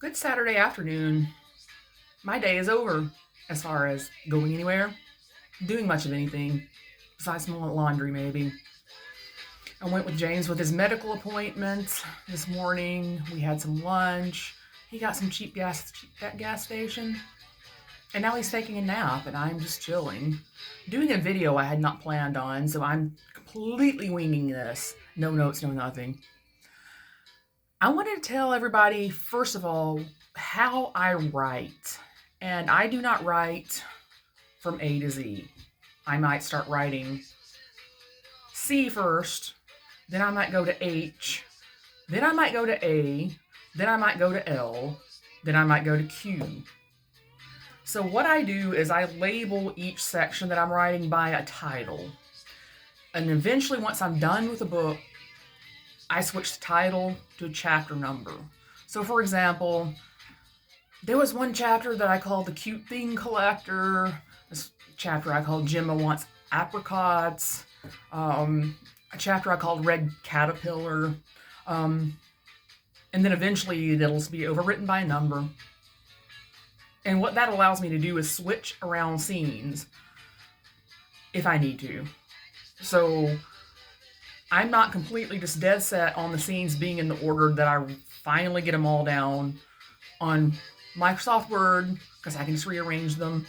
Good Saturday afternoon. My day is over as far as going anywhere, doing much of anything, besides some laundry maybe. I went with James with his medical appointment this morning. We had some lunch. He got some cheap gas at gas station. And now he's taking a nap and I'm just chilling. Doing a video I had not planned on, so I'm completely winging this. No notes, no nothing. I wanted to tell everybody, first of all, how I write. And I do not write from A to Z. I might start writing C first, then I might go to H, then I might go to A, then I might go to L, then I might go to Q. So what I do is I label each section that I'm writing by a title. And eventually, once I'm done with the book, I switch the title to a chapter number. So for example, there was one chapter that I called The Cute Thing Collector. This chapter I called Gemma Wants Apricots. A chapter I called Red Caterpillar. And then eventually it'll be overwritten by a number. And what that allows me to do is switch around scenes if I need to. So I'm not completely just dead set on the scenes being in the order that I finally get them all down on Microsoft Word, because I can just rearrange them.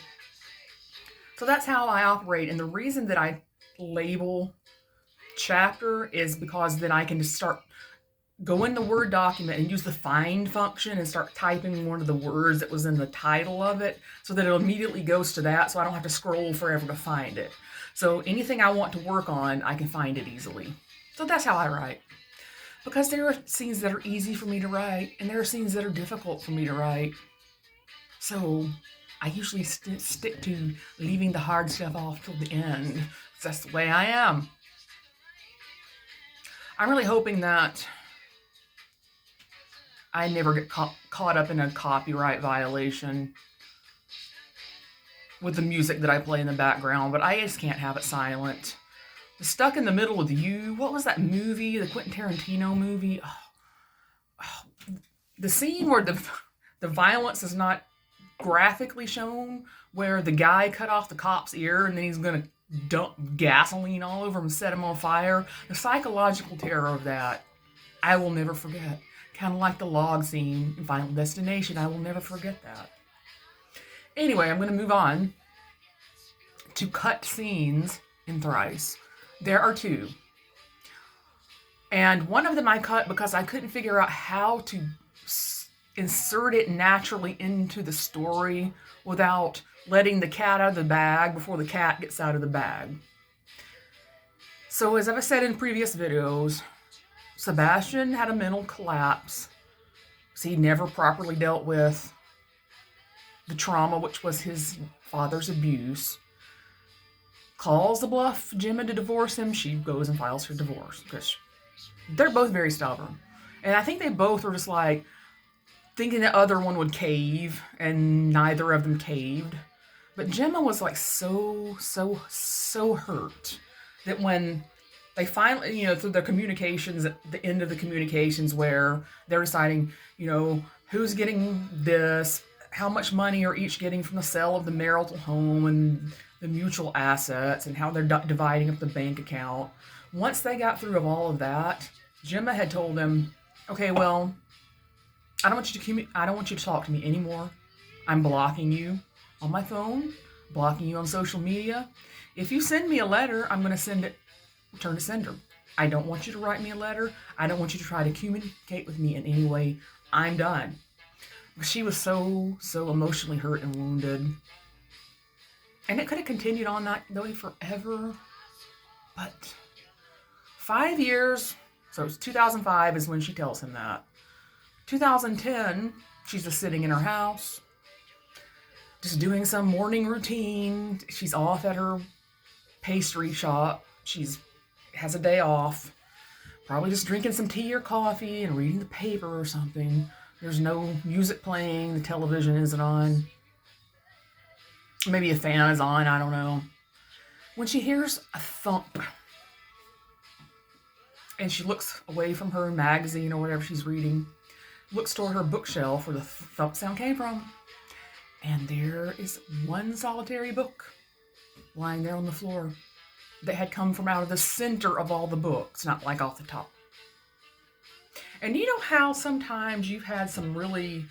So that's how I operate. And the reason that I label chapter is because then I can just start go in the Word document and use the find function and start typing one of the words that was in the title of it, so that it immediately goes to that, so I don't have to scroll forever to find it. So anything I want to work on, I can find it easily. So that's how I write. Because there are scenes that are easy for me to write, and there are scenes that are difficult for me to write. So I usually stick to leaving the hard stuff off till the end. That's the way I am. I'm really hoping that I never get caught up in a copyright violation with the music that I play in the background, but I just can't have it silent. Stuck in the Middle with You. What was that movie? The Quentin Tarantino movie? The scene where the violence is not graphically shown, where the guy cut off the cop's ear and then he's going to dump gasoline all over him and set him on fire. The psychological terror of that, I will never forget. Kind of like the log scene in Final Destination. I will never forget that. Anyway, I'm going to move on to cut scenes in Thrice. There are two. And one of them I cut because I couldn't figure out how to insert it naturally into the story without letting the cat out of the bag before the cat gets out of the bag. So as I've said in previous videos, Sebastian had a mental collapse. So he never properly dealt with the trauma, which was his father's abuse. Calls the bluff Gemma to divorce him. She goes and files for divorce because they're both very stubborn. And I think they both were just like thinking the other one would cave, and neither of them caved. But Gemma was like so hurt that when they finally, through their communications, at the end of the communications where they're deciding, who's getting this, how much money are each getting from the sale of the marital home and the mutual assets, and how they're dividing up the bank account. Once they got through of all of that, Gemma had told them, okay, well, I don't want you to talk to me anymore. I'm blocking you on my phone, blocking you on social media. If you send me a letter, I'm going to send it, return to sender. I don't want you to write me a letter. I don't want you to try to communicate with me in any way. I'm done. She was so emotionally hurt and wounded. And it could have continued on that way forever. But 5 years, so it's 2005 is when she tells him that. 2010, she's just sitting in her house, just doing some morning routine. She's off at her pastry shop. Has a day off, probably just drinking some tea or coffee and reading the paper or something. There's no music playing, the television isn't on. Maybe a fan is on, I don't know. When she hears a thump, and she looks away from her magazine or whatever she's reading, looks toward her bookshelf where the thump sound came from, and there is one solitary book lying there on the floor that had come from out of the center of all the books, not like off the top. And you know how sometimes you've had some really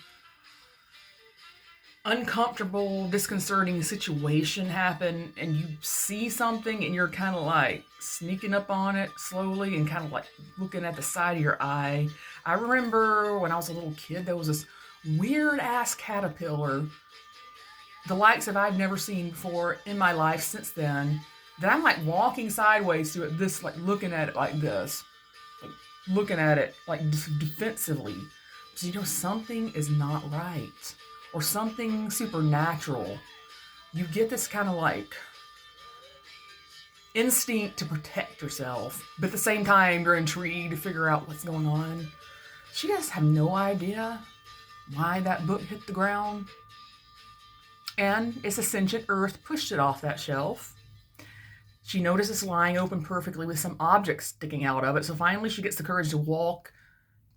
uncomfortable, disconcerting situation happen and you see something and you're kind of like sneaking up on it slowly and kind of like looking at the side of your eye. I remember when I was a little kid, there was this weird ass caterpillar, the likes of I've never seen before in my life since then, that I'm like walking sideways to it, this like looking at it like this, like looking at it like defensively. So you know something is not right. Or something supernatural. You get this kind of like instinct to protect yourself, but at the same time you're intrigued to figure out what's going on. She just have no idea why that book hit the ground. And its sentient earth pushed it off that shelf. She notices lying open perfectly with some object sticking out of it, so finally she gets the courage to walk,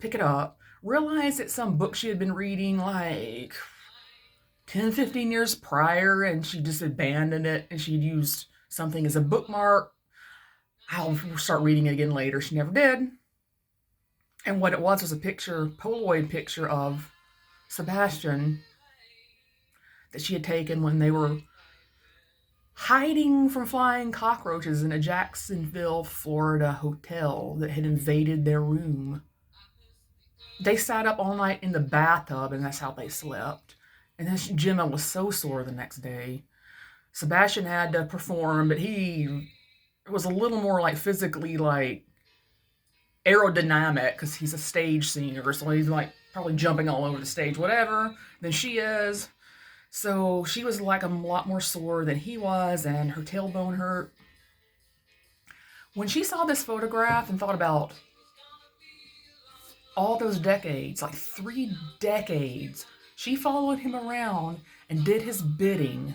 pick it up, realize it's some book she had been reading like 10, 15 years prior, and she just abandoned it, and she'd used something as a bookmark. I'll start reading it again later. She never did. And what it was a picture, Polaroid picture of Sebastian that she had taken when they were hiding from flying cockroaches in a Jacksonville, Florida hotel that had invaded their room. They sat up all night in the bathtub, and that's how they slept. And then Gemma was so sore the next day. Sebastian had to perform, but he was a little more like physically like aerodynamic because he's a stage singer. So he's like probably jumping all over the stage, whatever, than she is. So she was like a lot more sore than he was, and her tailbone hurt. When she saw this photograph and thought about all those decades, like 3 decades, she followed him around and did his bidding.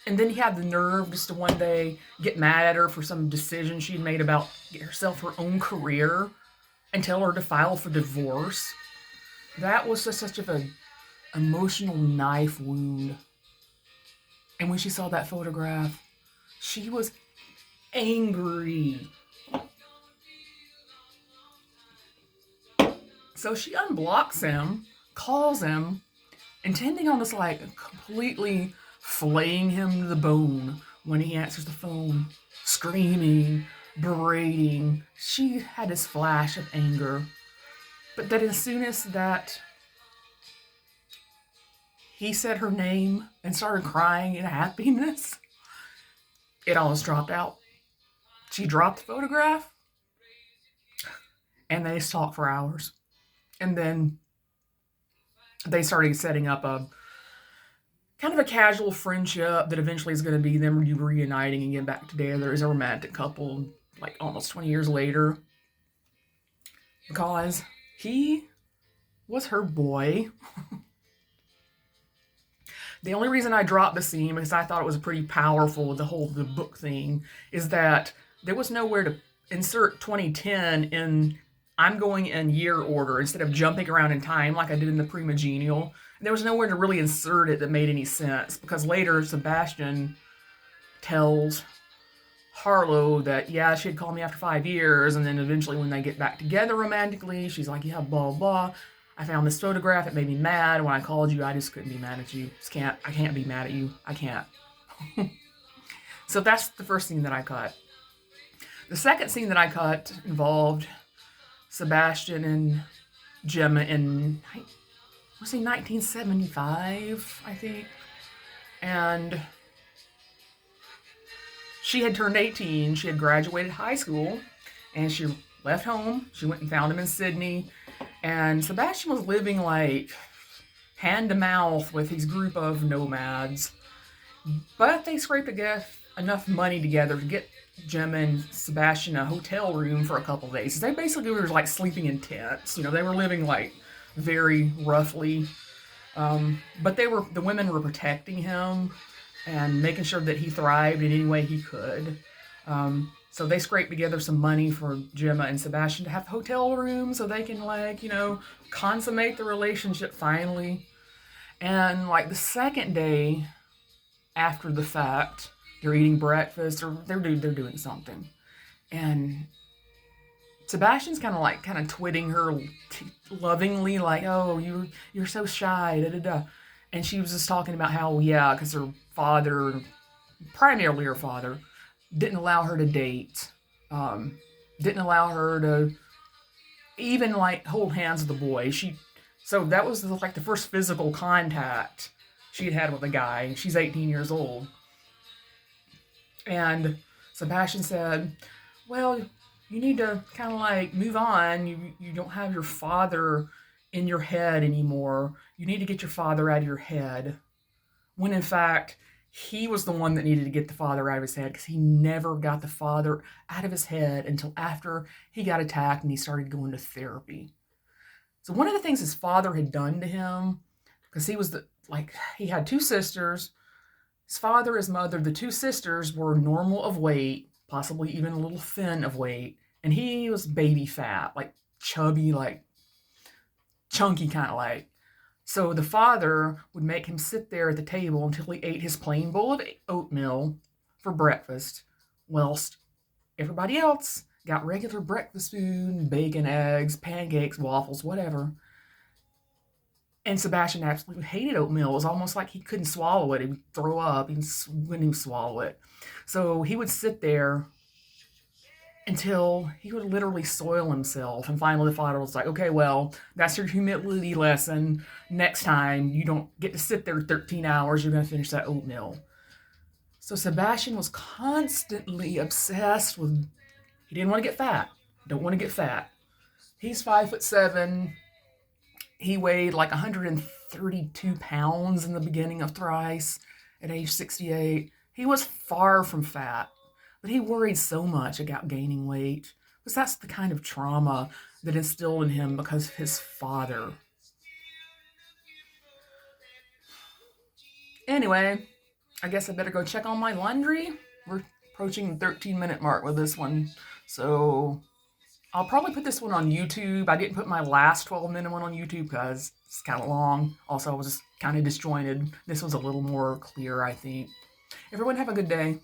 And then he had the nerve just to one day get mad at her for some decision she'd made about getting herself her own career and tell her to file for divorce. That was just such of an emotional knife wound. And when she saw that photograph, she was angry. So she unblocks him, calls him, intending on just like completely flaying him to the bone when he answers the phone, screaming, berating. She had this flash of anger. But then as soon as that he said her name and started crying in happiness, it almost dropped out. She dropped the photograph and they talked for hours. And then they started setting up a kind of a casual friendship that eventually is going to be them reuniting and getting back together as a romantic couple like almost 20 years later. Because he was her boy. The only reason I dropped the scene, because I thought it was pretty powerful, the book thing, is that there was nowhere to insert 2010 in I'm going in year order instead of jumping around in time like I did in the Primogenial. There was nowhere to really insert it that made any sense, because later Sebastian tells Harlow that, yeah, she had called me after 5 years, and then eventually when they get back together romantically, she's like, yeah, blah, blah. I found this photograph. It made me mad. When I called you, I just couldn't be mad at you. I can't be mad at you. I can't. So that's the first scene that I cut. The second scene that I cut involved Sebastian and Gemma in, I want to say 1975, I think. And she had turned 18. She had graduated high school. And she left home. She went and found him in Sydney. And Sebastian was living like hand to mouth with his group of nomads. But they scraped enough money together to get Gemma and Sebastian a hotel room for a couple of days. They basically were like sleeping in tents. You know, they were living like very roughly. But the women were protecting him and making sure that he thrived in any way he could. So they scrape together some money for Gemma and Sebastian to have hotel rooms so they can, like, consummate the relationship finally. And, like, the second day after the fact, they're eating breakfast or they're doing something. And Sebastian's kind of twitting her lovingly, like, "Oh, you're so shy, da da da." And she was just talking about how, yeah, because her father, primarily her father, didn't allow her to date, um, didn't allow her to even like hold hands with a boy. So that was like the first physical contact she had had with a guy. She's 18 years old, and Sebastian said, "Well, you need to kind of like move on. You don't have your father in your head anymore. You need to get your father out of your head." When in fact, he was the one that needed to get the father out of his head because he never got the father out of his head until after he got attacked and he started going to therapy. So one of the things his father had done to him, because he had two sisters, his father, his mother, the two sisters were normal of weight, possibly even a little thin of weight, and he was baby fat, like chubby, like chunky kind of like. So the father would make him sit there at the table until he ate his plain bowl of oatmeal for breakfast, whilst everybody else got regular breakfast food, bacon, eggs, pancakes, waffles, whatever. And Sebastian absolutely hated oatmeal. It was almost like he couldn't swallow it. He would throw up. He wouldn't even swallow it. So he would sit there until he would literally soil himself. And finally, the father was like, "Okay, well, that's your humility lesson. Next time, you don't get to sit there 13 hours. You're going to finish that oatmeal." So Sebastian was constantly obsessed with, he didn't want to get fat. Don't want to get fat. He's 5'7". He weighed like 132 pounds in the beginning of Thrice at age 68. He was far from fat, but he worried so much about gaining weight because that's the kind of trauma that instilled in him because of his father. Anyway, I guess I better go check on my laundry. We're approaching the 13-minute mark with this one. So I'll probably put this one on YouTube. I didn't put my last 12-minute one on YouTube because it's kind of long. Also, I was just kind of disjointed. This was a little more clear, I think. Everyone have a good day.